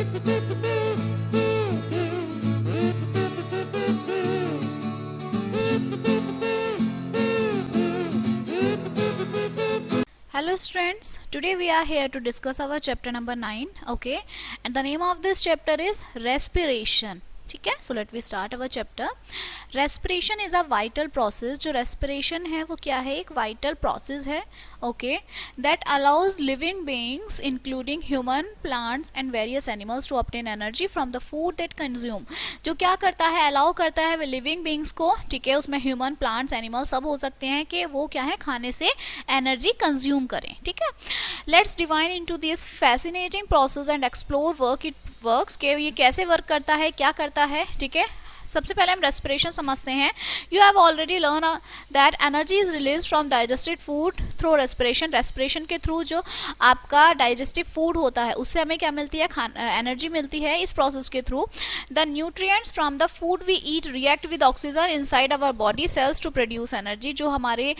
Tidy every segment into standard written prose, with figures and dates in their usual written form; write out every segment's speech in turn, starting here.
Hello students, today we are here to discuss our chapter number 9, okay, and the name of this chapter is respiration. ठीक है, so let we start our chapter. Respiration is a vital process. जो respiration है वो क्या है, एक vital process है, okay, that allows living beings including human, plants and various animals to obtain energy from the food that consume. जो क्या करता है, allow करता है living beings को, ठीक है, उसमें human, plants, animals सब हो सकते हैं कि वो क्या है, खाने से energy consume करें. ठीक है, let's divine into this fascinating process and explore works कि ये कैसे वर्क करता है, क्या करता है. ठीक है, सबसे पहले हम रेस्पिरेशन समझते हैं. You have already learn that energy is release from digested food through respiration. Respiration के थ्रू जो आपका डाइजेस्टिव फूड होता है उससे हमें क्या मिलती है, एनर्जी मिलती है इस प्रोसेस के through. The nutrients from the food we eat react with oxygen inside our body cells to produce energy. जो हमारे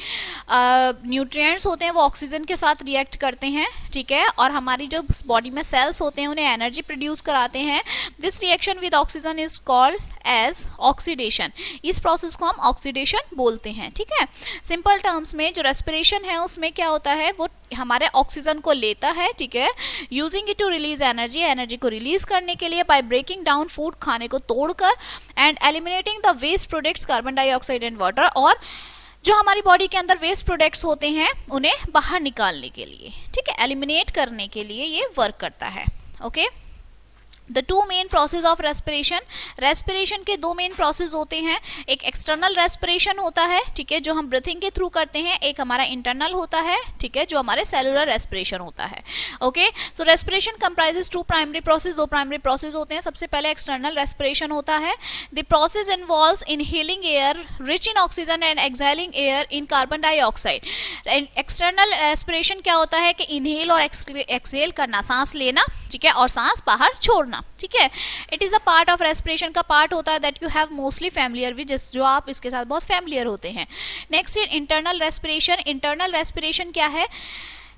न्यूट्रिएंट्स होते हैं वो ऑक्सीजन के साथ रिएक्ट करते हैं, ठीक है, और हमारी जो बॉडी में सेल्स होते हैं उन्हें एनर्जी प्रोड्यूस कराते हैं. This reaction with oxygen is called as oxidation. इस प्रोसेस को हम ऑक्सीडेशन बोलते हैं. ठीक है, सिंपल टर्म्स में जो रेस्पिरेशन है उसमें क्या होता है, वो हमारे ऑक्सीजन को लेता है, ठीक है, using it to release energy. Energy को रिलीज करने के लिए बाय ब्रेकिंग डाउन फूड, खाने को तोड़कर, and eliminating the waste products carbon dioxide and water. और जो हमारी बॉडी के अंदर वेस्ट प्रोडक्ट्स होते हैं उन्हें बाहर निकालने के लिए, ठीक है, एलिमिनेट करने के लिए ये वर्क करता है. Okay, the two main process of respiration. Respiration के दो मेन प्रोसेस होते हैं. एक एक्सटर्नल रेस्पिरेशन होता है, ठीक है, जो हम ब्रीथिंग के थ्रू करते हैं. एक हमारा इंटरनल होता है, ठीक है, जो हमारे सेलुलर रेस्पिरेशन होता है. Okay, so respiration comprises two primary process. दो प्राइमरी प्रोसेस होते हैं. सबसे पहले एक्सटर्नल रेस्पिरेशन होता है. The process involves inhaling air rich in oxygen and exhaling air in carbon dioxide. External respiration क्या होता है कि इनहेल और एक्सहेल करना, सांस लेना, ठीक है, और सांस बाहर छोड़ना. ठीक है, it is a part of respiration का पार्ट होता है that you have mostly familiar with, जो आप इसके साथ बहुत फैमिलियर होते हैं. Next year internal respiration. Internal respiration क्या है,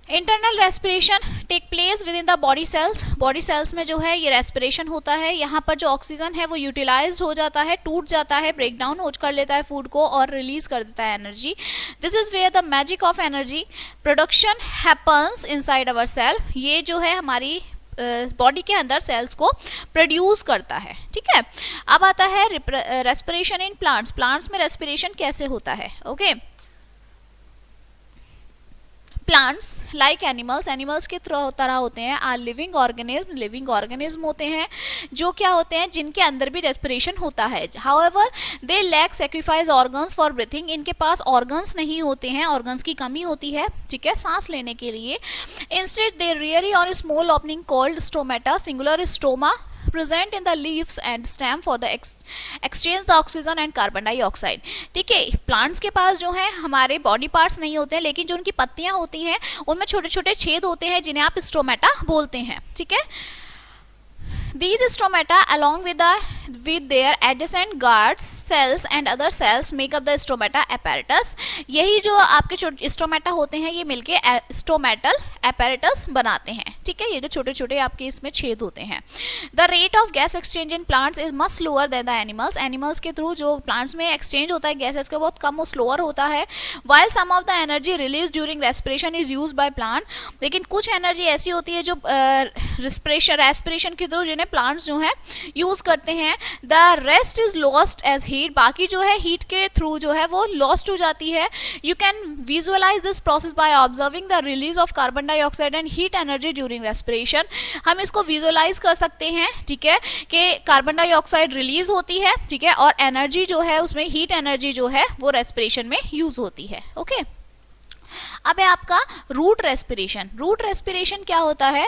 internal respiration take place with in the body cells. Body cells में जो है ये रेस्पिरेशन होता है. यहाँ पर जो ऑक्सीजन है वो यूटिलाइज हो जाता है, टूट जाता है, ब्रेक डाउन हो कर लेता है फूड को और रिलीज कर देता है energy. This is where the magic of energy production happens inside our cell. ये जो है हमारी बॉडी के अंदर सेल्स को प्रोड्यूस करता है. ठीक है, अब आता है रेस्पिरेशन इन प्लांट्स. प्लांट्स में रेस्पिरेशन कैसे होता है. Okay, plants like animals, animals के तरह होते हैं. Are living organism, living organism होते हैं जो क्या होते हैं, जिनके अंदर भी रेस्पिरेशन होता है. However they lack sacrifice organs for breathing. इनके पास ऑर्गन्स नहीं होते हैं, ऑर्गन्स की कमी होती है, ठीक है, सांस लेने के लिए. Instead they really on small opening called stomata, singular stoma, present in the leaves and stem for the exchange the oxygen and carbon dioxide. ठीक है, प्लांट्स के पास जो है हमारे बॉडी पार्ट्स नहीं होते हैं, लेकिन जो उनकी पत्तियां होती हैं उनमें छोटे छोटे छेद होते हैं जिन्हें आप स्टोमेटा बोलते हैं. ठीक है, these stomata along with their adjacent guards cells and other cells make up the stomata apparatus. यही जो आपके स्टोमेटा होते हैं ये मिलके स्टोमेटल apparatus बनाते हैं. ठीक है, ये जो छोटे छोटे आपके इसमें छेद होते हैं. The rate of gas exchange in plants is much slower than the animals. Animals के थ्रू जो प्लांट्स में एक्सचेंज होता है गैसेस का बहुत कम, वो स्लोअर होता है. While some of the energy released during respiration is used by plant. लेकिन कुछ एनर्जी ऐसी होती है जो रेस्पिरेशन के थ्रू जिन्हें प्लांट्स जो है यूज करते हैं. The rest is lost as heat. बाकी जो है हीट के थ्रू जो है वो लॉस्ट हो जाती है. You can visualise this process by observing the release of carbon dioxide and heat energy during respiration. हम इसको विजुअलाइज कर सकते हैं, ठीक है, कि कार्बन डाइऑक्साइड रिलीज होती है, ठीक है, और एनर्जी जो है उसमें हीट एनर्जी जो है वो रेस्पिरेशन में यूज होती है. ओके, अब है आपका रूट रेस्पिरेशन. रूट रेस्पिरेशन क्या होता है,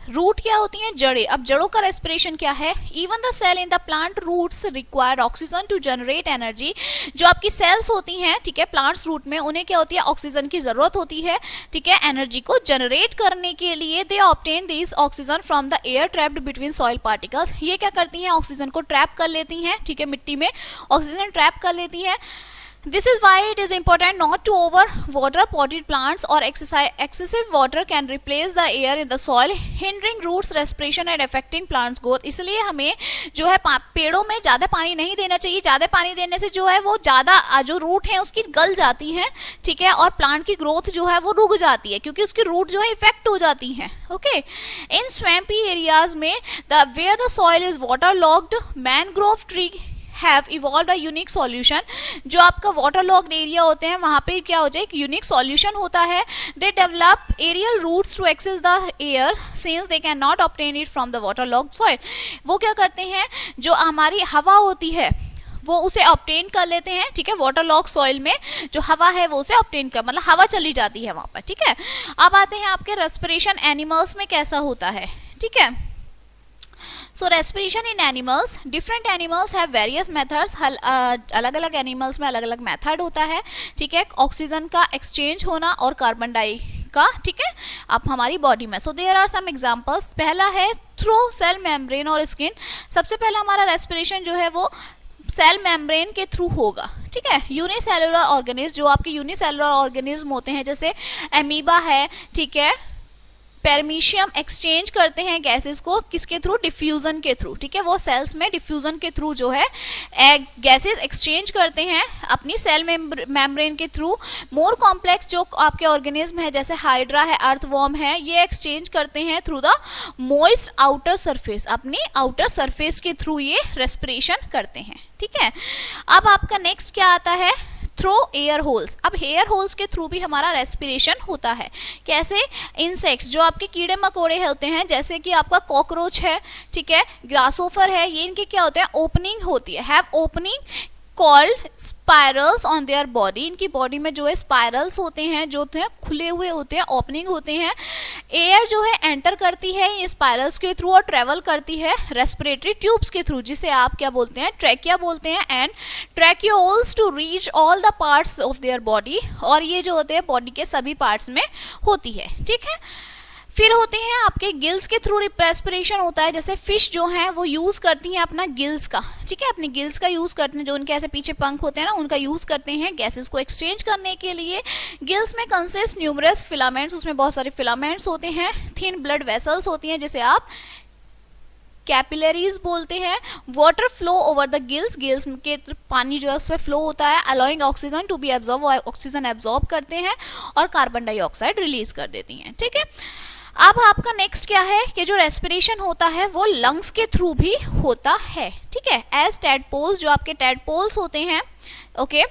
रूट क्या होती हैं, जड़ें. अब जड़ों का रेस्पिरेशन क्या है, even the cell in the plant roots require oxygen to generate energy. जो आपकी सेल्स होती हैं, ठीक है, प्लांट्स रूट में, उन्हें क्या होती है, ऑक्सीजन की जरूरत होती है, ठीक है, एनर्जी को जनरेट करने के लिए. They obtain this oxygen from the air trapped between soil particles. ये क्या करती हैं, ऑक्सीजन को ट्रैप कर लेती हैं, ठीक है, मिट्टी में ऑक्सीजन ट्रैप कर लेती हैं. This is why it is important not to over water potted plants or excessive water can replace the air in the soil, hindering roots respiration and affecting plants growth. इसलिए हमें जो है पेड़ों में ज़्यादा पानी नहीं देना चाहिए. ज़्यादा पानी देने से जो है वो ज़्यादा जो रूट है उसकी गल जाती है, ठीक है, और प्लांट की ग्रोथ जो है वो रुक जाती है क्योंकि उसकी रूट जो है इफेक्ट हो जाती है. ओके, इन स्वैम्पी एरियाज में where the soil is waterlogged, mangrove tree have evolved a unique solution. जो आपका waterlogged area होते हैं वहाँ पे क्या हो जाए, एक unique solution होता है. They develop aerial roots to access the air since they cannot obtain it from the waterlogged soil. वो क्या करते हैं, जो हमारी हवा होती है वो उसे ऑब्टेन कर लेते हैं, ठीक है, वाटरलॉग सॉइल में जो हवा है वो उसे ऑब्टेन कर, मतलब हवा चली जाती है वहाँ पर, ठीक है. अब आते हैं आपके रेस्पिरेशन एनिमल्स में कैसा होता है, ठीक है. So respiration in animals, different animals have various methods. अलग अलग एनिमल्स में अलग अलग मेथड होता है, ठीक है, ऑक्सीजन का एक्सचेंज होना और कार्बन डाई का, ठीक है, आप हमारी बॉडी में. So there are some examples. पहला है थ्रू सेल मेम्ब्रेन और स्किन. सबसे पहला हमारा रेस्पिरेशन जो है वो सेल मेम्ब्रेन के थ्रू होगा, ठीक है. यूनिसेलुलर ऑर्गेनिज्म, जो आपके यूनिसेलुलर ऑर्गेनिज्म होते हैं जैसे एमीबा है, ठीक है, पेरमीशियम एक्सचेंज करते हैं गैसेस को किसके थ्रू, डिफ्यूजन के थ्रू, ठीक है. वो सेल्स में डिफ्यूजन के थ्रू जो है गैसेस एक्सचेंज करते हैं अपनी सेल मेम्ब्रेन के थ्रू. मोर कॉम्प्लेक्स जो आपके ऑर्गेनिज्म है जैसे हाइड्रा है, अर्थवॉर्म है, ये एक्सचेंज करते हैं through the moist outer surface, अपनी आउटर सरफेस के थ्रू ये रेस्पिरेशन करते हैं, ठीक है. अब आपका नेक्स्ट क्या आता है, थ्रो एयर होल्स. अब एयर होल्स के थ्रू भी हमारा रेस्पिरेशन होता है. कैसे, इंसेक्ट्स जो आपके कीड़े मकोड़े होते हैं जैसे कि आपका कॉकरोच है, ठीक है, ग्रासोफर है, ये इनके क्या होते हैं, ओपनिंग होती है, have opening called spirals on their body. इनकी बॉडी में जो है स्पाइरल्स होते हैं, जो होते हैं खुले हुए होते हैं, ओपनिंग होते हैं. एयर जो है एंटर करती है इन स्पाइरल्स के थ्रू और ट्रेवल करती है रेस्पिरेटरी ट्यूब्स के थ्रू, जिसे आप क्या बोलते हैं, ट्रैकिया बोलते हैं, and tracheoles to reach all the parts of their body. और ये जो होते हैं बॉडी के सभी पार्ट्स में होती है, ठीक है. फिर होते हैं आपके गिल्स के थ्रू रेस्पिरेशन होता है. जैसे फिश जो हैं वो यूज करती हैं अपना गिल्स का, ठीक है, अपने गिल्स का यूज करते हैं, जो उनके ऐसे पीछे पंख होते हैं ना, उनका यूज करते हैं गैसेस को एक्सचेंज करने के लिए. गिल्स में कंसिस्ट न्यूमरस फिलामेंट्स, उसमें बहुत सारे फिलामेंट्स होते हैं. थिन ब्लड वेसल्स होती हैं जिसे आप कैपिलरीज बोलते हैं. Water flow over the gills, gills के पानी जो है उसमें फ्लो होता है. Allowing oxygen to be absorb, वो ऑक्सीजन एब्जॉर्ब करते हैं और कार्बन डाइऑक्साइड रिलीज कर देती हैं, ठीक है. अब आपका नेक्स्ट क्या है कि जो रेस्पिरेशन होता है वो लंग्स के थ्रू भी होता है, ठीक है. एज टैडपोल्स, जो आपके टैडपोल्स होते हैं, ओके,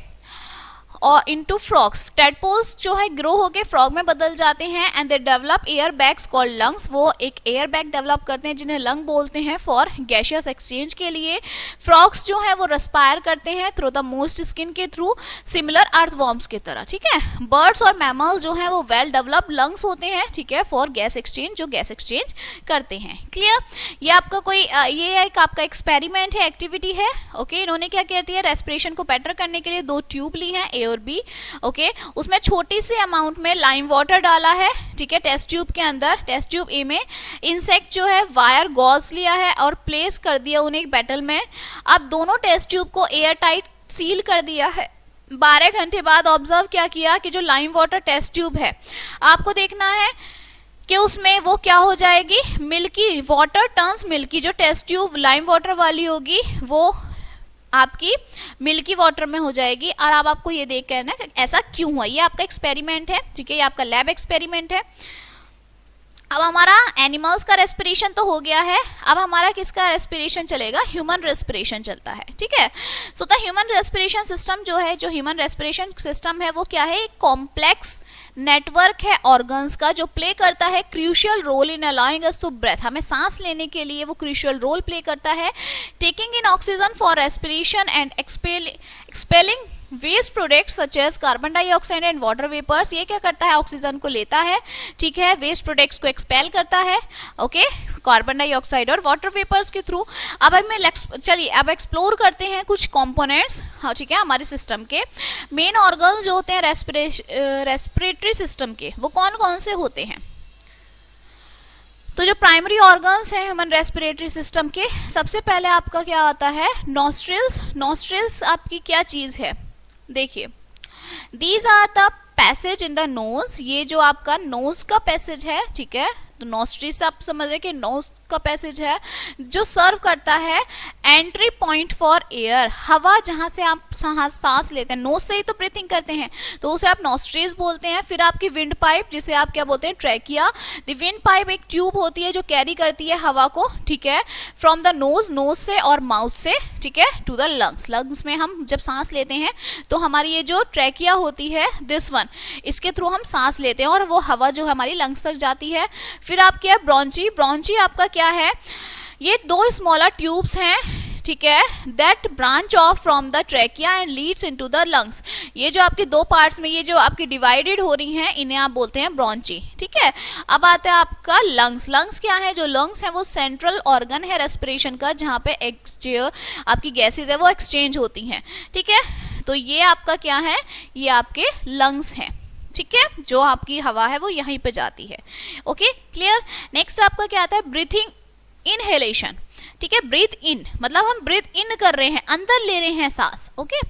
और इनटू फ्रॉग्स, टैडपोल्स जो है ग्रो होके फ्रॉग में बदल जाते हैं. And they develop air bags called lungs, वो एक एयर बैग डेवलप करते हैं जिन्हें लंग बोलते हैं फॉर गैशियस एक्सचेंज के लिए. फ्रॉग्स जो है वो रेस्पायर करते हैं थ्रू द मोस्ट स्किन के थ्रू, सिमिलर अर्थवॉर्म्स की तरह, ठीक है. बर्ड्स और मैमल जो है वो वेल डेवलप्ड लंग्स होते हैं, ठीक है, फॉर गैस एक्सचेंज, जो गैस एक्सचेंज करते हैं. क्लियर. ये आपका कोई ये एक आपका एक्सपेरिमेंट है, एक्टिविटी है, ओके. इन्होंने क्या कहती है, रेस्पिरेशन को बेटर करने के लिए 2 ट्यूब ली है, ए और बी, ओके. उसमें छोटी सी अमाउंट में लाइम वाटर डाला है, ठीक है, टेस्ट ट्यूब के अंदर. टेस्ट ट्यूब ए में इंसेक्ट जो है वायर गॉज लिया है और प्लेस कर दिया उन्हें एक बैटल में. अब दोनों टेस्ट ट्यूब को एयर टाइट सील कर दिया है. 12 घंटे बाद ऑब्जर्व क्या किया कि जो लाइम वाटर टेस्ट ट्यूब है, आपको देखना है कि उसमें वो क्या हो जाएगी, मिल्की वाटर टर्न्स मिल्की. जो टेस्ट ट्यूब लाइम वाटर वाली होगी वो आपकी मिल्की वाटर में हो जाएगी. और अब आपको ये देख कर ना ऐसा क्यों हुआ, ये आपका एक्सपेरिमेंट है, ठीक है, ये आपका लैब एक्सपेरिमेंट है. अब हमारा एनिमल्स का रेस्पिरेशन तो हो गया है. अब हमारा किसका रेस्पिरेशन चलेगा, ह्यूमन रेस्पिरेशन चलता है, ठीक है. So the human respiration system जो है, जो ह्यूमन रेस्पिरेशन सिस्टम है वो क्या है, एक कॉम्प्लेक्स नेटवर्क है ऑर्गन्स का जो प्ले करता है crucial role in allowing us to breathe. हमें सांस लेने के लिए वो क्रूशियल रोल प्ले करता है. Taking in oxygen for respiration and expelling waste products such as carbon dioxide and water vapours. ये क्या करता है, ऑक्सीजन को लेता है, ठीक है, वेस्ट प्रोडक्ट्स को एक्सपेल करता है, ओके, कार्बन डाइऑक्साइड और वाटर वेपर्स के थ्रू. अब हमें चलिए अब एक्सप्लोर करते हैं कुछ कंपोनेंट्स, हाँ, ठीक है, हमारे सिस्टम के मेन ऑर्गन्स जो होते हैं रेस्पिरेटरी सिस्टम के, वो कौन कौन से होते हैं. तो जो प्राइमरी ऑर्गन्स हैं ह्यूमन रेस्पिरेटरी सिस्टम के, सबसे पहले आपका क्या आता है, नॉस्ट्रिल्स. नॉस्ट्रिल्स आपकी क्या चीज है, देखिए, these are the passage in the nose, ये जो आपका नोज का पैसेज है, ठीक है, तो नोस्ट्रिस आप समझ रहे कि नोज का पैसेज है जो सर्व करता है एंट्री पॉइंट फॉर एयर, हवा जहां से आप सांस लेते हैं, नोज से ही तो ब्रीथिंग करते हैं, तो उसे आप नोस्ट्रिस बोलते हैं। फिर आपकी विंड पाइप, जिसे आप क्या बोलते हैं, ट्रैकिया। द विंड पाइप एक ट्यूब होती है जो कैरी करती है हवा को, ठीक है, फ्रॉम द नोज, नोज से और माउथ से, ठीक है, टू द लंग्स, लंग्स में हम जब सांस लेते हैं तो हमारी ये जो ट्रैकिया होती है, दिस वन, इसके थ्रू हम सांस लेते हैं और वो हवा जो हमारी लंग्स तक जाती है। फिर आपकी है ब्रोंची, ब्रोंची आपका क्या है, ये दो स्मॉलर ट्यूब्स हैं, ठीक है, that branch of from the trachea and Leeds into the lungs, ये जो आपकी दो पार्ट्स में ये जो आपकी डिवाइडेड हो रही हैं, इन्हें आप बोलते हैं ब्रोंची, ठीक है। अब आता है आपका लंग्स, लंग्स क्या है, जो लंग्स है वो सेंट्रल ऑर्गन है रेस्पिरेशन का, जहां पे आपकी गैसेज है वो एक्सचेंज होती हैं, ठीक है, तो ये आपका क्या है, ये आपके लंग्स हैं, ठीक है, जो आपकी हवा है वो यहीं पे जाती है। Okay, clear. नेक्स्ट आपका क्या आता है, ब्रीथिंग इनहेलेशन, ठीक है, ब्रीथ इन मतलब हम ब्रीथ इन कर रहे हैं, अंदर ले रहे हैं सांस। ओके,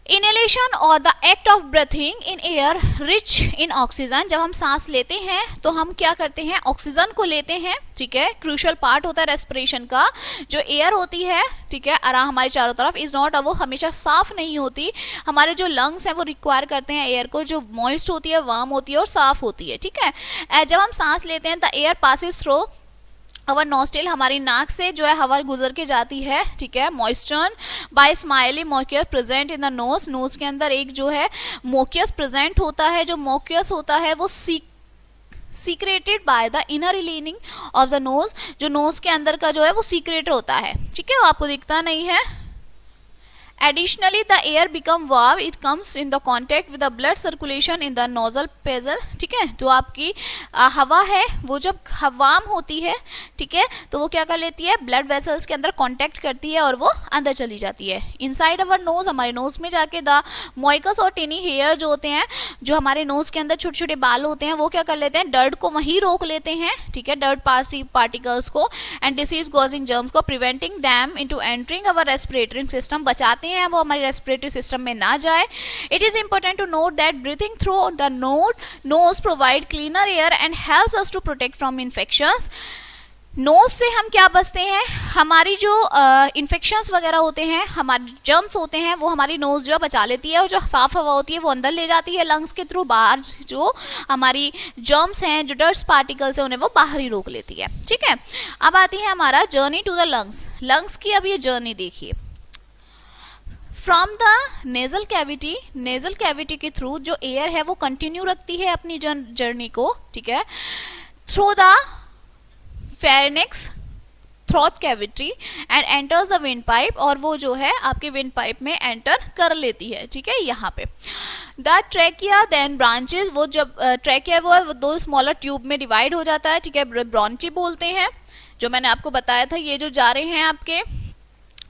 इनहेलेशन और the act of breathing in air rich in oxygen, जब हम सांस लेते हैं तो हम क्या करते हैं, ऑक्सीजन को लेते हैं, ठीक है, क्रूशियल पार्ट होता है रेस्पिरेशन का। जो एयर होती है, ठीक है, हमारे चारों तरफ इज नॉट, वो हमेशा साफ नहीं होती, हमारे जो लंग्स हैं वो रिक्वायर करते हैं एयर को, जो मॉइस्ट होती है, वार्म होती है और साफ होती है, ठीक है। जब हम सांस लेते हैं the air passes through our nostril, हमारी नाक से जो है हवा गुजर के जाती है, ठीक है, मॉइस्चर बाय स्माइली mucus present in the nose, nose के अंदर एक जो है मोक्यस प्रेजेंट होता है, जो मोक्यस होता है वो secreted by the inner leaning of the nose, जो नोज के अंदर का जो है वो सीक्रेट होता है, ठीक है, वो आपको दिखता नहीं है। Additionally, the air become warm. It comes in the contact with the blood circulation in the nasal passage. ठीक है, जो आपकी हवा है वो जब वार्म होती है, ठीक है, तो वो क्या कर लेती है, ब्लड वेसल्स के अंदर कांटेक्ट करती है और वो अंदर चली जाती है। इनसाइड अवर नोज, हमारे नोज में जाके द मोइकस और टिनी हेयर जो होते हैं, जो हमारे नोज के अंदर छोटे छोटे बाल होते हैं, वो क्या कर लेते हैं, डर्ट को वहीं रोक लेते हैं, ठीक है, डर्ट पार्टिकल्स को एंड डिसीज कॉजिंग जर्म्स को, preventing them into entering our respiratory system, बचाते हैं वो हमारे रेस्पिरेटरी सिस्टम में ना जाए। It is important to note that breathing through the nose provide cleaner air and helps us to protect from infections. Nose से हम क्या बचते हैं, हमारी जो इन्फेक्शंस वगैरह होते हैं, हमारे जर्म्स होते हैं, वो हमारी नोज जो बचा लेती है, और जो साफ हवा होती है वो अंदर ले जाती है लंग्स के थ्रू, बाहर जो हमारी जर्म्स हैं, जो डस्ट पार्टिकल्स हैं, उन्हें वो बाहर ही रोक लेती है, ठीक है। अब आती है हमारा journey to the lungs, lungs की अब ये जर्नी देखिए। From the nasal cavity, nasal cavity के थ्रू जो एयर है वो कंटिन्यू रखती है अपनी जर्नी को, ठीक है, through the pharynx throat cavity and enters the wind pipe, और वो जो है आपके विंड पाइप में एंटर कर लेती है, ठीक है, यहाँ पे। द ट्रैकिया देन ब्रांचेस, वो जब ट्रैकिया वो दो स्मॉलर ट्यूब में डिवाइड हो जाता है, ठीक है, ब्रोंची बोलते हैं, जो मैंने आपको बताया था, ये जो जा रहे हैं आपके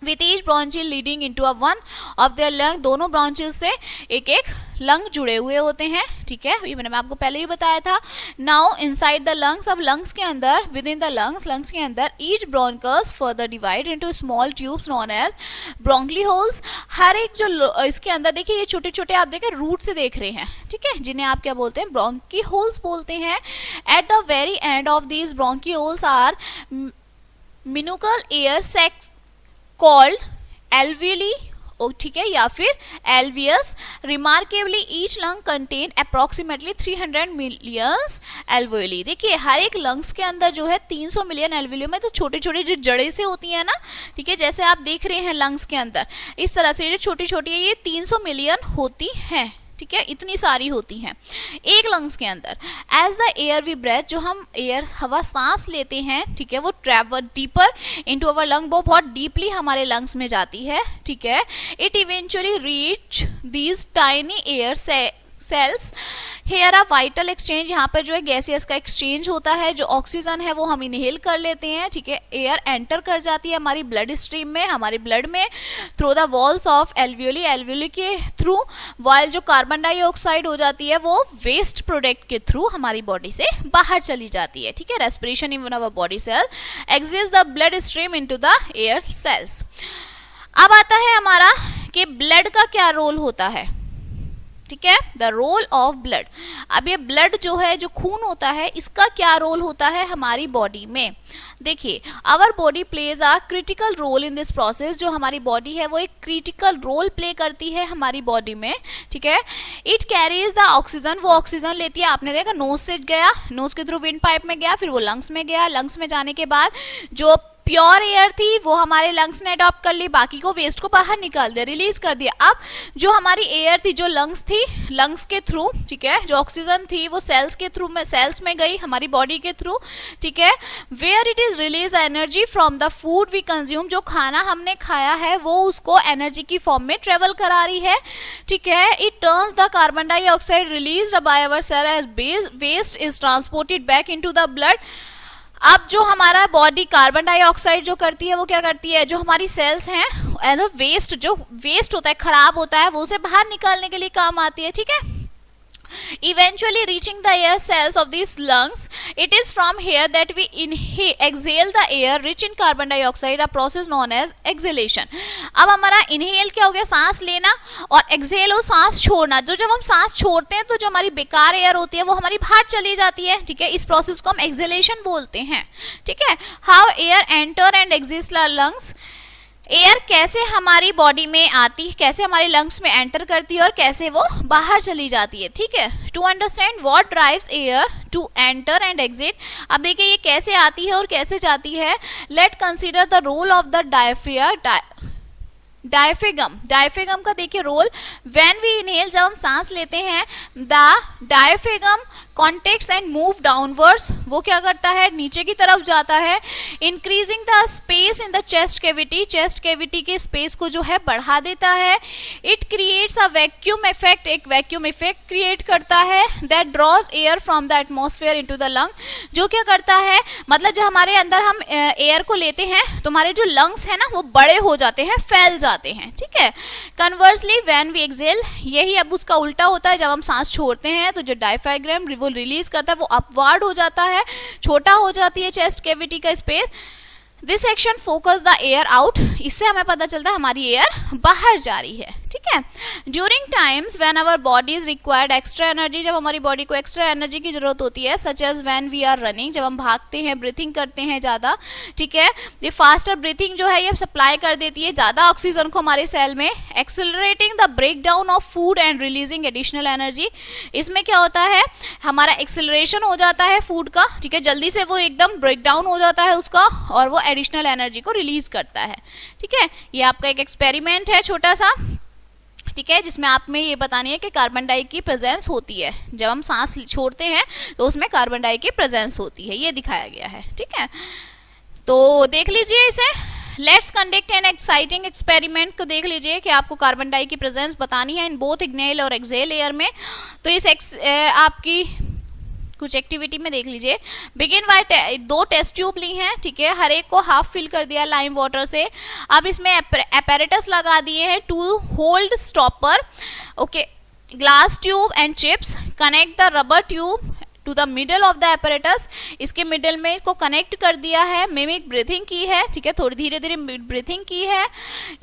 with each bronchial leading into a one of their lung, दोनों ब्रांचेस से एक एक लंग जुड़े हुए होते हैं, ठीक है, ये मैंने आपको पहले ही बताया था। नाउ इनसाइड द लंग्स, अब लंग्स के अंदर, with in the lungs, lungs के अंदर each bronchus further divide into small tubes known as bronchioles. हर एक जो इसके अंदर देखिए, ये छोटे छोटे आप देखें रूट से देख रहे हैं, ठीक है, जिन्हें आप क्या बोलते हैं, ब्रोंकी होल्स बोलते हैं। At the very end of these bronchioles are minuscule air sacs called alveoli, ठीक है, या फिर alveolus. Remarkably each lung contain approximately 300 millions alveoli. देखिए हर एक लंग्स के अंदर जो है 300 मिलियन एल्वियली में, तो छोटे छोटे जो जड़ें से होती है ना, ठीक है, जैसे आप देख रहे हैं लंग्स के अंदर, इस तरह से जो छोटी छोटी है ये 300 मिलियन होती हैं, ठीक है, इतनी सारी होती हैं एक लंग्स के अंदर। As the air we breathe, जो हम एयर हवा सांस लेते हैं, ठीक है, वो ट्रेवल डीपर इनटू अवर लंग, वो बहुत डीपली हमारे लंग्स में जाती है, ठीक है। It eventually reach these tiny air cells here a vital exchange, यहाँ पर जो है गैसियस का एक्सचेंज होता है, जो ऑक्सीजन है वो हम इनहेल कर लेते हैं, ठीक है, एयर एंटर कर जाती है हमारी ब्लड स्ट्रीम में, हमारे ब्लड में, through the walls of alveoli, alveoli के थ्रू, वाइल जो कार्बन डाइऑक्साइड हो जाती है वो वेस्ट प्रोडक्ट के थ्रू हमारी बॉडी से बाहर चली जाती है, ठीक है। Respiration in our body cell exist the blood stream into the air cells. अब आता है हमारा कि ब्लड का क्या रोल होता है, ठीक है, द रोल ऑफ ब्लड। अब ये ब्लड जो है, जो खून होता है, इसका क्या रोल होता है हमारी बॉडी में। देखिए, our body plays a critical role in this process. जो हमारी बॉडी है वो एक क्रिटिकल रोल प्ले करती है हमारी बॉडी में, ठीक है। इट कैरीज द ऑक्सीजन, वो ऑक्सीजन लेती है, आपने देखा नोज से गया, नोज के थ्रू विंड पाइप में गया, फिर वो लंग्स में गया, लंग्स में जाने के बाद जो प्योर एयर थी वो हमारे लंग्स ने अडॉप्ट कर ली, बाकी को वेस्ट को बाहर निकाल दिया, रिलीज कर दिया। अब जो हमारी एयर थी, जो लंग्स थी, लंग्स के थ्रू, ठीक है, जो ऑक्सीजन थी वो सेल्स के थ्रू में, सेल्स में गई हमारी बॉडी के थ्रू, ठीक है। Where it is release energy from the food we consume, जो खाना हमने खाया है वो उसको एनर्जी की फॉर्म में ट्रेवल करा रही है, ठीक है। It turns the carbon dioxide released by our cell as waste is transported back into the blood. अब जो हमारा बॉडी कार्बन डाइऑक्साइड जो करती है वो क्या करती है, जो हमारी सेल्स हैं एज अ वेस्ट, जो वेस्ट होता है, खराब होता है, वो उसे बाहर निकालने के लिए काम आती है, ठीक है। Eventually reaching the air cells of these lungs, it is from here that we exhale the air rich in carbon dioxide, a process known as exhalation. अब हमारा inhale क्या हो गया, सांस लेना, और exhale हो सांस छोड़ना। जो जब हम सांस छोड़ते हैं तो जो हमारी बेकार एयर होती है वो हमारी बाहर चली जाती है, ठीक है। इस प्रोसेस को हम exhalation बोलते हैं, ठीक है। How air enter and exit the lungs, air कैसे हमारी बॉडी में आती, कैसे हमारे लंग्स में एंटर करती है और कैसे वो बाहर चली जाती है, ठीक है। To understand what drives air to enter and exit, अब देखिए ये कैसे आती है और कैसे जाती है। Let consider the role of the diaphragm. Diaphragm का देखिए रोल, व्हेन वी इनहेल, जब हम सांस लेते हैं, the diaphragm contacts and move downwards, वो क्या करता है, नीचे की तरफ जाता है। Increasing the space in the chest cavity, chest cavity के स्पेस को जो है बढ़ा देता है। It creates a vacuum effect, एक वैक्यूम इफेक्ट क्रिएट करता है। That draws air from the atmosphere into the lung, जो क्या करता है, मतलब जो हमारे अंदर हम एयर को लेते हैं तो हमारे जो लंग्स है ना वो बड़े हो जाते हैं, फैल जाते हैं, ठीक है। कन्वर्सली व्हेन वी एक्सहेल, यही अब उसका उल्टा होता है, जब हम सांस छोड़ते हैं तो जो डायफ्रागम वो रिलीज करता है वो अपवर्ड हो जाता है, छोटा हो जाती है चेस्ट कैविटी का space. This action focus the air out, इससे हमें पता चलता है हमारी एयर बाहर जा रही है, ठीक है। During times when our bodies required extra energy, जब हमारी बॉडी को एक्स्ट्रा एनर्जी की जरूरत होती है, such as when we are running, जब हम भागते हैं, ब्रीथिंग करते हैं ज़्यादा, ठीक है। ये फास्टर ब्रीथिंग जो है ये सप्लाई कर देती है ज़्यादा ऑक्सीजन को हमारे सेल में, accelerating the break down of food and releasing additional energy. इसमें क्या होता है, हमारा एक्सेलरेशन हो जाता है फूड का, ठीक है, जल्दी से वो एकदम ब्रेक डाउन हो जाता है उसका, और वो एडिशनल एनर्जी को रिलीज करता है, ठीक है। ये आपका एक एक्सपेरिमेंट है छोटा सा, ठीक है, जिसमें आप में ये बतानी है कि कार्बन डाई की प्रेजेंस होती है, जब हम सांस छोड़ते हैं तो उसमें कार्बन डाई की प्रेजेंस होती है, ये दिखाया गया है, ठीक है। तो देख लीजिए इसे, let's conduct an exciting experiment को देख लीजिए कि आपको कार्बन डाई की प्रेजेंस बतानी है इन बोथ इनहेल और एक्सहेल एयर में। तो इस आपकी कुछ एक्टिविटी में देख लीजिए। बिगिन बाय 2 टेस्ट ट्यूब ली हैं, ठीक है, हर एक को हाफ फिल कर दिया लाइम वाटर से। अब इसमें apparatus लगा दिए हैं to hold stopper, okay, glass tube and chips. Connect the rubber tube to the middle of the apparatus, इसके मिडल में इसको कनेक्ट कर दिया है। मिमिक ब्रीथिंग की है, ठीक है, थोड़ी धीरे धीरे ब्रीथिंग की है।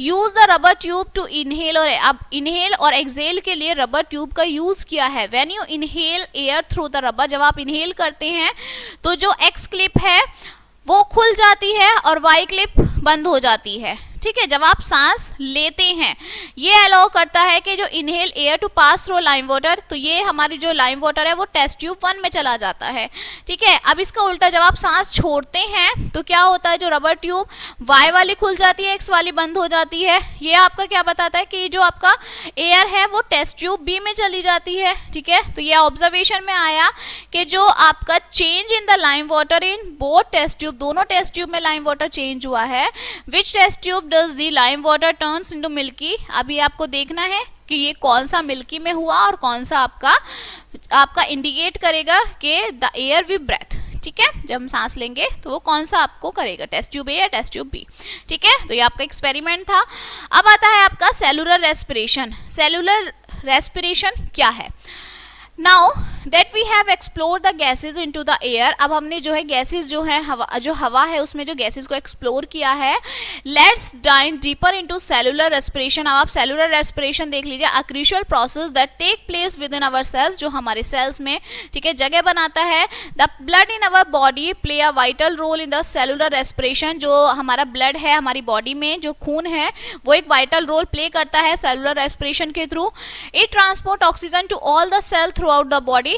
Use the rubber tube to inhale, और अब इनहेल और एक्सहेल के लिए रबर ट्यूब का यूज किया है। When you inhale air through the rubber, जब आप इनहेल करते हैं तो जो एक्स क्लिप है वो खुल जाती है और वाई क्लिप बंद हो जाती है, ठीक है। जब आप सांस लेते हैं ये अलाउ करता है कि जो inhale air to pass through lime water, तो ये हमारी जो लाइम वाटर है वो टेस्ट ट्यूब 1 में चला जाता है, ठीक है। अब इसका उल्टा, जब आप सांस छोड़ते हैं तो क्या होता है, जो रबर ट्यूब वाई वाली खुल जाती है, एक्स वाली बंद हो जाती है। ये आपका क्या बताता है कि जो आपका एयर है वो टेस्ट ट्यूब बी में चली जाती है, ठीक है। तो ये ऑब्जर्वेशन में आया कि जो आपका change in the lime water in both test tube, दोनों टेस्ट ट्यूब में लाइम वाटर चेंज हुआ है। Which test tube does the lime water turns into milky, अभी आपको देखना है कि ये कौन सा मिल्की में हुआ और कौन सा आपका इंडिकेट करेगा कि द एयर विद ब्रेथ, ठीक है। जब हम सांस लेंगे तो वो कौन सा आपको करेगा, टेस्ट ट्यूब ए या टेस्ट ट्यूब बी, ठीक है। तो ये आपका एक्सपेरिमेंट था। अब आता है आपका सेलुलर रेस्पिरेशन। सेलुलर रेस्पिरेशन क्या है? Now that we have explored the gases into the air, अब हमने जो है गैसेस जो है हवा है उसमें जो गैसेस को एक्सप्लोर किया है. Let's dive deeper into cellular respiration. अब आप सेलुलर रेस्पिरेशन देख लीजिए. A crucial process that take place with in our cells, जो हमारे सेल्स में ठीक है जगह बनाता है. The blood in our body play a vital role in the cellular respiration. जो हमारा ब्लड है हमारी बॉडी में जो खून है वो एक वाइटल रोल प्ले करता है सेलुलर रेस्पिरेशन के through. It transport oxygen to all the cell throughout the body.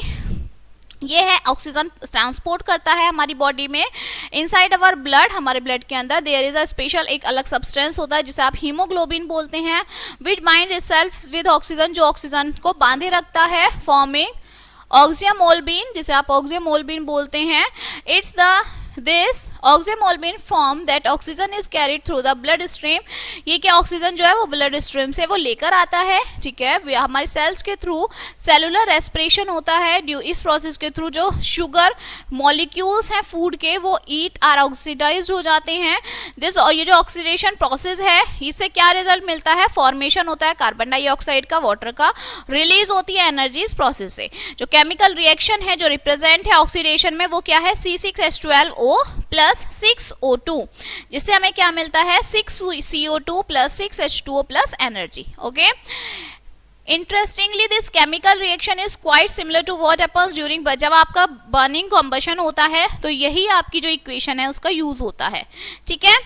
ये है ऑक्सीजन ट्रांसपोर्ट करता है हमारी बॉडी में. इनसाइड अवर ब्लड, हमारे ब्लड के अंदर देयर इज अ स्पेशल एक अलग सब्सटेंस होता है जिसे आप हीमोग्लोबिन बोलते हैं. Which bind itself with oxygen, जो ऑक्सीजन को बांधे रखता है. फॉर्मिंग ऑक्सियोमोल्बिन, जिसे आप ऑक्सियोमोल्बिन बोलते हैं. It's the this oxyhaemoglobin form that oxygen is carried through the blood stream. ये क्या ऑक्सीजन जो है वो ब्लड स्ट्रीम से वो लेकर आता है. ठीक है, हमारे सेल्स के थ्रू सेलुलर रेस्पिरेशन होता है. ड्यू इस प्रोसेस के थ्रू जो शुगर मॉलिक्यूल्स हैं फूड के वो ईट आर ऑक्सीडाइज हो जाते हैं. दिस ये जो ऑक्सीडेशन प्रोसेस है इससे क्या रिजल्ट मिलता है. फॉर्मेशन होता है कार्बन डाइऑक्साइड का, वाटर का. रिलीज होती है एनर्जी इस प्रोसेस से. जो केमिकल रिएक्शन है जो रिप्रेजेंट है ऑक्सीडेशन में वो क्या है. C6H12O प्लस 6O2, जिससे हमें क्या मिलता है 6CO2 plus 6H2O plus energy. Okay, interestingly this chemical reaction is quite similar to what happens during, जब आपका बर्निंग कॉम्बशन होता है तो यही आपकी जो इक्वेशन है उसका यूज होता है. ठीक है,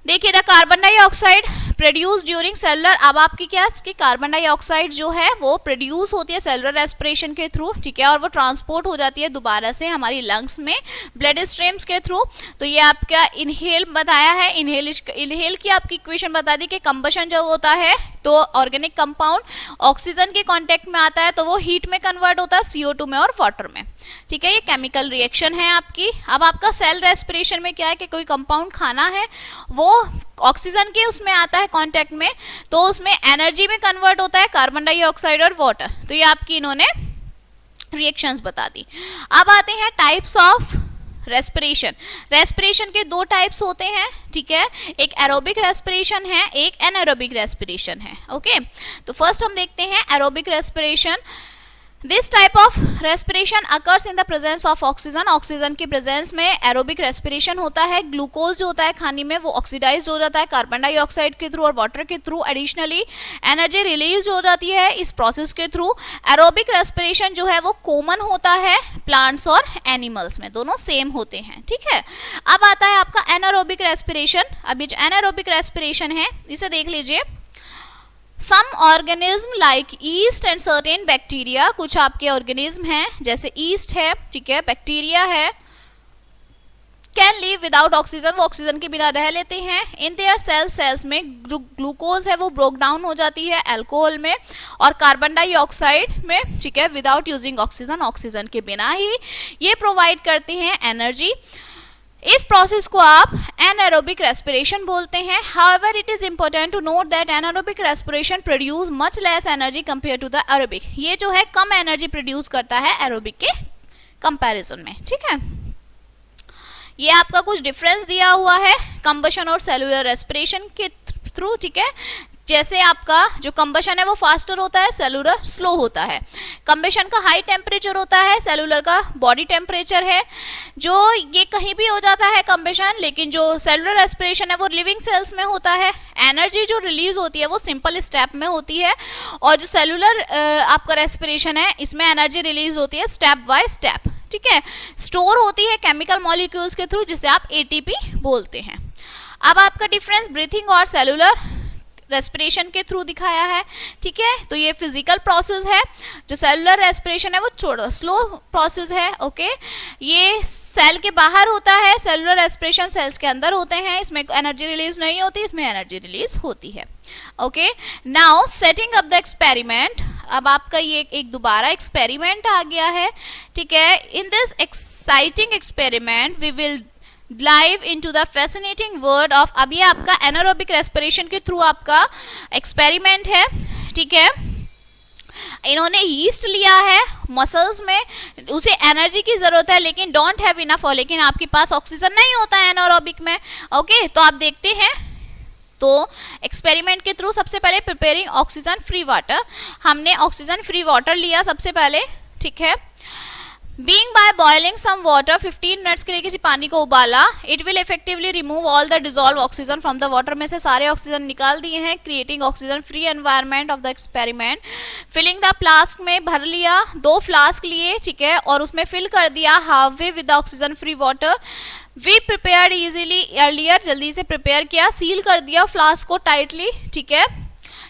देखिए the carbon dioxide produce during cellular. अब आपकी क्या कि कार्बन डाइऑक्साइड जो है वो प्रोड्यूस होती है सेलुलर रेस्पिरेशन के थ्रू. ठीक है, और वो ट्रांसपोर्ट हो जाती है दोबारा से हमारी लंग्स में ब्लड स्ट्रीम्स के थ्रू. तो ये आपका इनहेल बताया है. इनहेल की आपकी इक्वेशन बता दी कि कंबशन जब होता है तो ऑर्गेनिक कंपाउंड ऑक्सीजन के कांटेक्ट में आता है तो वो हीट में कन्वर्ट होता है CO2 में और वाटर में. ठीक है, ये केमिकल रिएक्शन है आपकी. अब आपका सेल रेस्पिरेशन में क्या है कि कोई कंपाउंड खाना है वो ऑक्सीजन के उसमें आता है कांटेक्ट में तो उसमें एनर्जी में कन्वर्ट होता है कार्बन डाइऑक्साइड और वाटर. तो ये आपकी इन्होंने रिएक्शंस बता दी. अब आते हैं टाइप्स ऑफ रेस्पिरेशन. रेस्पिरेशन के दो टाइप्स होते हैं. ठीक है, एक एरोबिक रेस्पिरेशन है, एक एनारोबिक रेस्पिरेशन है. ओके, तो फर्स्ट हम देखते हैं aerobic respiration. This type of respiration occurs in the presence of oxygen. Oxygen के प्रेजेंस में एरोबिक रेस्पिरेशन होता है. ग्लूकोज जो होता है खाने में वो ऑक्सीडाइज हो जाता है कार्बन डाइऑक्साइड के थ्रू और वाटर के थ्रू. एडिशनली एनर्जी रिलीज हो जाती है इस प्रोसेस के थ्रू. एरोबिक रेस्पिरेशन जो है वो कॉमन होता है प्लांट्स और एनिमल्स में, दोनों सेम होते हैं. ठीक है, अब आता है आपका एनारोबिक रेस्पिरेशन. अब ये जो एनारोबिक रेस्पिरेशन है इसे देख लीजिए. Some organism like yeast and certain bacteria, कुछ आपके ऑर्गेनिज्म हैं जैसे ईस्ट है, ठीक है, बैक्टीरिया है, कैन लिव विदाउट ऑक्सीजन, वो ऑक्सीजन के बिना रह लेते हैं. इन देयर सेल्स में जो ग्लूकोज है वो ब्रोक डाउन हो जाती है अल्कोहल में और कार्बन डाइऑक्साइड में. ठीक है, विदाउट यूजिंग ऑक्सीजन, ऑक्सीजन के बिना ही ये प्रोवाइड करते हैं एनर्जी. इस प्रोसेस को आप एनारोबिक रेस्पिरेशन बोलते हैं. However it is important to note that anaerobic respiration produce much less energy compare to the aerobic. ये जो है कम एनर्जी प्रोड्यूस करता है एरोबिक के कंपैरिजन में. ठीक है, ये आपका कुछ डिफरेंस दिया हुआ है कंबशन और सेलुलर रेस्पिरेशन के थ्रू. ठीक है, जैसे आपका जो कंबशन है वो फास्टर होता है, सेलुलर स्लो होता है. कंबशन का हाई टेम्परेचर होता है, सेलुलर का बॉडी टेम्परेचर है. जो ये कहीं भी हो जाता है कंबशन, लेकिन जो सेलुलर रेस्पिरेशन है वो लिविंग सेल्स में होता है. एनर्जी जो रिलीज होती है वो सिंपल स्टेप में होती है और जो सेलुलर आपका रेस्पिरेशन है इसमें एनर्जी रिलीज होती है स्टेप बाय स्टेप. ठीक है, स्टोर होती है केमिकल मॉलिक्यूल्स के थ्रू जिसे आप ATP बोलते हैं. अब आपका डिफरेंस ब्रीथिंग और सेलुलर रेस्पिरेशन के थ्रू दिखाया है. ठीक है, तो ये फिजिकल प्रोसेस है. जो सेलुलर रेस्पिरेशन है वो थोड़ा स्लो प्रोसेस है. ओके, ये सेल के बाहर होता है, सेलुलर रेस्पिरेशन सेल्स के अंदर होते हैं. इसमें एनर्जी रिलीज नहीं होती, इसमें एनर्जी रिलीज होती है. Okay, now setting up the experiment. अब आपका ये एक दोबारा एक्सपेरिमेंट आ गया है. ठीक है, in this exciting experiment we will dive into the fascinating world of, अब ये आपका एनारोबिक रेस्पिरेशन के थ्रू आपका एक्सपेरिमेंट है. ठीक है, इन्होंने यीस्ट लिया है मसल्स में, उसे एनर्जी की जरूरत है लेकिन डोंट हैव इनफ, लेकिन आपके पास ऑक्सीजन नहीं होता है एनारोबिक में. ओके, तो आप देखते हैं. तो एक्सपेरिमेंट के थ्रू सबसे पहले प्रिपेयरिंग ऑक्सीजन फ्री वाटर, हमने ऑक्सीजन फ्री वाटर लिया सबसे पहले. ठीक है। Being by boiling some water 15 minutes के लिए किसी पानी को उबाला, it will effectively remove all the dissolve oxygen from the water, में से सारे ऑक्सीजन निकाल दिए हैं, creating oxygen free environment of the experiment. Filling the flask में भर लिया, 2 फ्लास्क लिए, ठीक है, और उसमें फिल कर दिया half way with oxygen free water. We prepared easily earlier, जल्दी से प्रिपेयर किया, सील कर दिया फ्लास्क को टाइटली, ठीक है,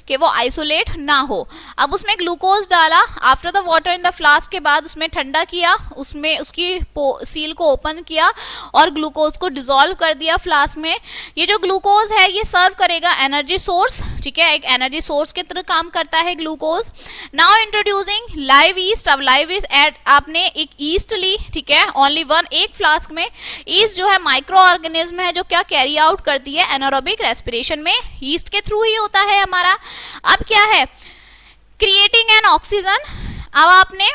कि वो आइसोलेट ना हो। अब उसमें ग्लूकोज डाला, after the water in the flask के बाद उसमें ठंडा किया, उसमें उसकी सील को ओपन किया और ग्लूकोज को डिसॉल्व कर दिया फ्लास्क में। ये जो ग्लूकोज है ये सर्व करेगा एनर्जी सोर्स, ठीक है, एक एनर्जी सोर्स की तरह काम करता है glucose. Now introducing live east. अब लाइव ईस्ट ऐड आपने एक ईस्ट ली, ठीक है, ओनली 1, एक फ्लास्क में। ईस्ट जो है माइक्रो ऑर्गेनिज्म है जो क्या कैरी आउट करती है एनारोबिक रेस्पिरेशन में, ईस्ट के थ्रू ही होता है हमारा। अब क्या है, क्रिएटिंग एन ऑक्सीजन। अब आपने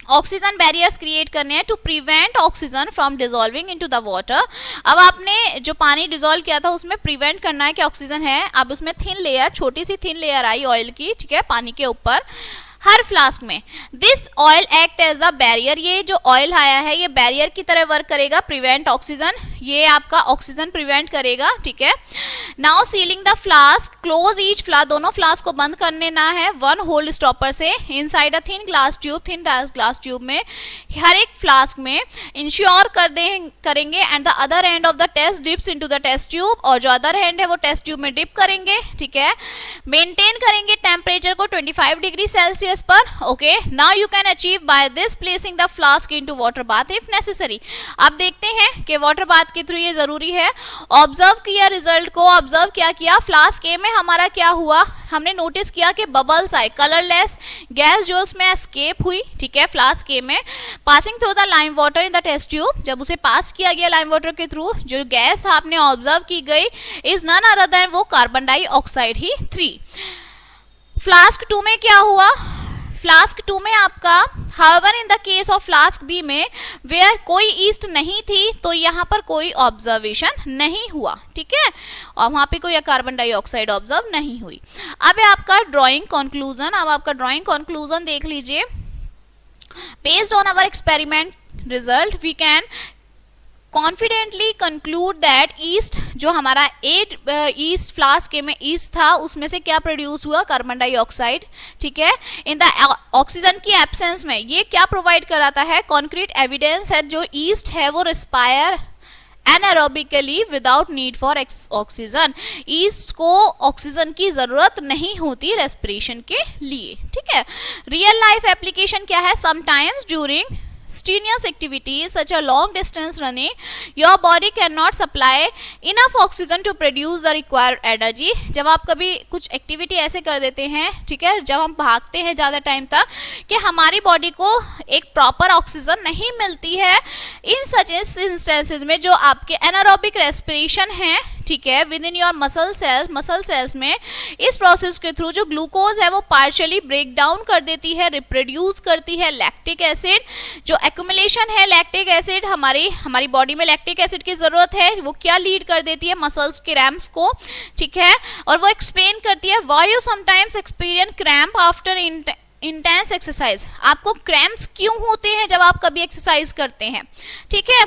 ऑक्सीजन बैरियर्स क्रिएट करने हैं to prevent oxygen from dissolving into the water. अब आपने जो पानी डिसॉल्व किया था उसमें प्रिवेंट करना है कि ऑक्सीजन है। अब उसमें थिन लेयर, छोटी सी थिन लेयर आई ऑयल की, ठीक है, पानी के ऊपर हर फ्लास्क में। This oil act as a barrier, ये जो ऑयल आया है ये बैरियर की तरह वर्क करेगा, प्रिवेंट ऑक्सीजन, ये आपका ऑक्सीजन प्रिवेंट करेगा, ठीक है। Now sealing the flask, close each flask, दोनों फ्लास्क को बंद करने ना है 1 होल्ड स्टॉपर से, inside a thin glass tube, thin glass tube में हर एक फ्लास्क में। इंश्योर करेंगे end the other end of the test dips into the test tube, और जो अदर एंड है वो टेस्ट ट्यूब में डिप करेंगे, ठीक है। मेंटेन करेंगे टेम्परेचर को 25 डिग्री सेल्सियस पर, okay. Now you can achieve by this placing the flask into water bath if necessary. अब देखते हैं कि वाटर बाथ के थ्रू ये जरूरी है। ऑब्जर्व किया रिजल्ट को, ऑब्जर्व क्या किया, फ्लास्क ए में हमारा क्या हुआ, हमने नोटिस किया कि बबल्स आए, कलरलेस गैस जो उसमें एस्केप हुई, ठीक है, फ्लास्क ए में। Passing through the lime water in the test tube, जब उसे पास किया गया लाइम वाटर के थ्रू, जो गैस आपने ऑब्जर्व की गई इज नन अदर देन वो कार्बन डाइऑक्साइड ही 3। फ्लास्क 2 में क्या हुआ, फ्लास्क 2 में आपका however in the case of flask B में वेयर कोई ईस्ट नहीं थी तो यहाँ पर कोई ऑब्जर्वेशन नहीं हुआ, ठीक है, और वहां पे कोई कार्बन डाइऑक्साइड ऑब्जर्व नहीं हुई। अब है आपका ड्राइंग कंक्लूजन। अब आपका ड्राइंग कंक्लूजन देख लीजिए। Based on our experiment result we can confidently conclude that yeast, जो हमारा 8 ईस्ट फ्लास्क में ईस्ट था उसमें से क्या प्रोड्यूस हुआ, कार्बन डाइऑक्साइड, ठीक है, इन द ऑक्सीजन की एब्सेंस में। ये क्या प्रोवाइड कराता है, कॉन्क्रीट एविडेंस है जो ईस्ट है वो respire anaerobically without need for oxygen, east को ऑक्सीजन की जरूरत नहीं होती रेस्पिरेशन के लिए, ठीक है। रियल लाइफ एप्लीकेशन क्या है, sometimes during strenuous activities such as long distance running, your body cannot supply enough oxygen to produce the required energy। जब आप कभी कुछ एक्टिविटी ऐसे कर देते हैं, ठीक है, जब हम भागते हैं ज़्यादा टाइम तक कि हमारी बॉडी को एक प्रॉपर ऑक्सीजन नहीं मिलती है, इन सच इंस्टेंसेज में जो आपके एनारोबिक रेस्पिरेशन है, ठीक है, with in your muscle cells में इस प्रोसेस के थ्रू जो ग्लूकोज है वो पार्शियली ब्रेक डाउन कर देती है, रिप्रोड्यूस करती है लैक्टिक एसिड। जो एक्यूमुलेशन है लैक्टिक एसिड, हमारी बॉडी में लैक्टिक एसिड की जरूरत है, वो क्या लीड कर देती है, मसल्स क्रैम्प्स को, ठीक है, और वो एक्सप्लेन करती है why you sometimes experience cramp after intense exercise. आपको क्रैम्प्स क्यों होते हैं जब आप कभी एक्सरसाइज करते हैं, ठीक है।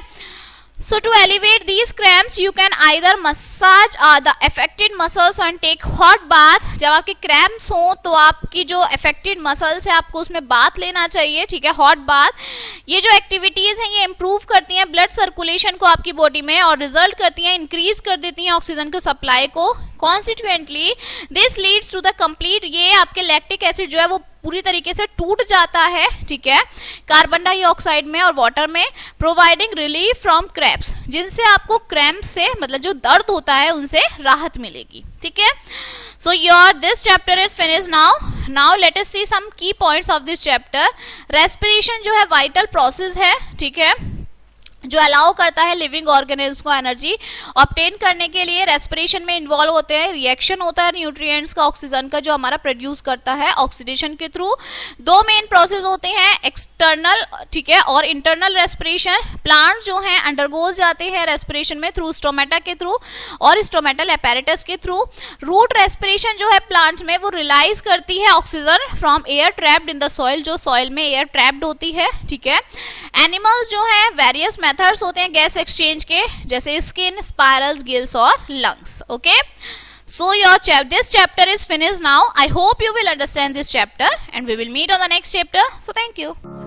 So to alleviate these cramps, you can either massage the affected muscles and take hot bath। जब आपके cramps हो तो आपकी जो affected muscles है आपको उसमें बाथ लेना चाहिए, ठीक है, hot bath। ये जो एक्टिविटीज हैं ये improve करती हैं ब्लड सर्कुलेशन को आपकी बॉडी में और रिजल्ट करती हैं, इंक्रीज कर देती हैं ऑक्सीजन के सप्लाई को। Consequently, this leads to the complete, ये आपके लैक्टिक एसिड जो है वो पूरी तरीके से टूट जाता है, ठीक है, कार्बन डाइऑक्साइड में और वाटर में, प्रोवाइडिंग रिलीफ फ्रॉम क्रैम्प्स, जिनसे आपको क्रैम्प से मतलब जो दर्द होता है उनसे राहत मिलेगी, ठीक है। So your this chapter is finish now let us see some key points of this chapter. Respiration जो है वाइटल प्रोसेस है, ठीक है, जो अलाउ करता है लिविंग ऑर्गेनिज्म को एनर्जी ऑब्टेन करने के लिए। रेस्पिरेशन में इन्वॉल्व होते हैं, रिएक्शन होता है न्यूट्रिएंट्स का ऑक्सीजन का जो हमारा प्रोड्यूस करता है ऑक्सीडेशन के थ्रू। दो मेन प्रोसेस होते हैं, एक्सटर्नल, ठीक है, और इंटरनल रेस्पिरेशन। प्लांट जो है अंडरगोज जाते हैं रेस्पिरेशन में थ्रू स्टोमेटा के थ्रू और स्टोमेटल एपेरेटस के थ्रू। रूट रेस्पिरेशन जो है प्लांट्स में वो रिलाइज करती है oxygen from air trapped in the soil, जो सॉइल में एयर ट्रैप्ड होती है, ठीक है। एनिमल्स जो है वेरियस मेथड्स होते हैं गैस एक्सचेंज के, जैसे स्किन, स्पाइरल्स, गिल्स और lungs. Okay, so this chapter is finished now. I hope you will understand this chapter and we will meet on the next chapter. So thank you.